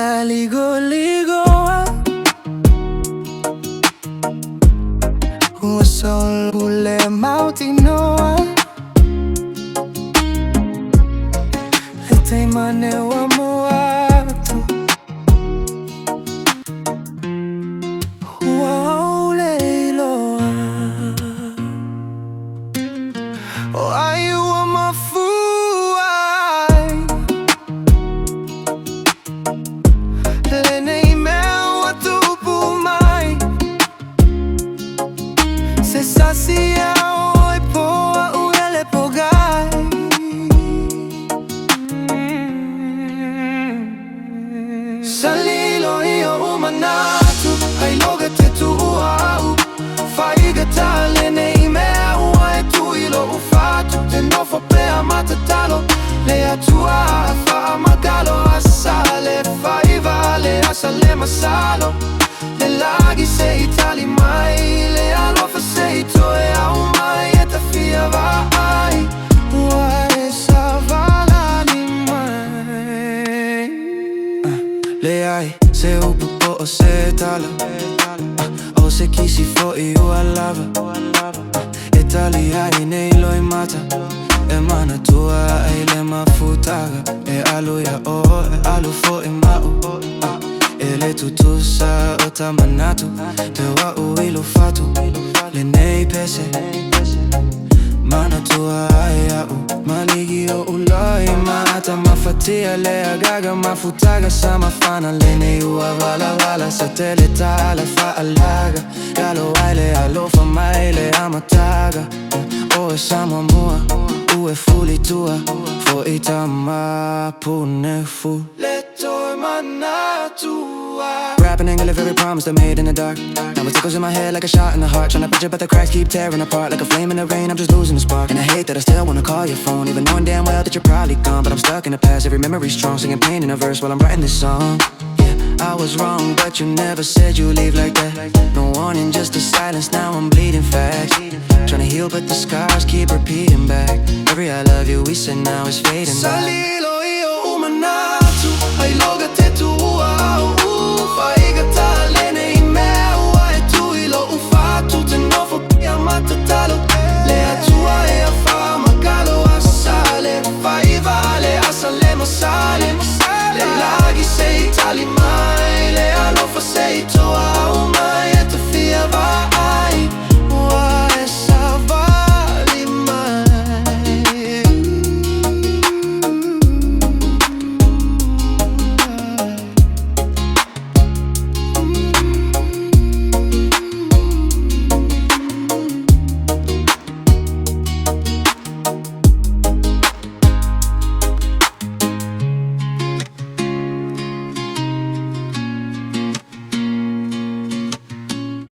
Wataligo-ligo Wasol bule mautinoa Letay manewa moatu Wauleiloa O ayua mafuai Lenei mewa tupu mai Se sasia oi poa uele pogai Salilo io umanatu Ai loga te tu uau Faiga ta lenei mewa e tu ilo ufatu Te nofo pea matatalo Le atua fa magalo assale Faiva le asale masalo Le laghi sei tali mai Le alofa sei toe au mai E ta fia vai Uare sa valani mai Le ai se upu po o se tala O se kisi fo I ua lava E tali ai nei loi mata E mana tua ai le mafutaga E alu ya o e alu fo I mau E le tutusa o tamanatu Te wa uilu fatu Le nei pese Mana tua ai au Maligi o uloi mata Mafatia le agaga mafutaga Sama fana le nei ua wala wala Sa tele tala fa alaga Galo ai le alofa mai le amataga O e Samoan mua Ue fuli tua Fo I Tama Punefu Rapping ain't gonna live every promise they made in the dark. Now it tickles in my head like a shot in the heart. Tryna picture but the cracks keep tearing apart. Like a flame in the rain, I'm just losing the spark. And I hate that I still wanna call your phone, even knowing damn well that you're probably gone. But I'm stuck in the past, every memory's strong. Singing pain in a verse while I'm writing this song. Yeah, I was wrong, but you never said you leave like that. No warning, just a silence, now I'm bleeding fast. Tryna heal but the scars keep repeating back. Every I love you we said now is fading back. Salilo io umanatu, ai loga te tu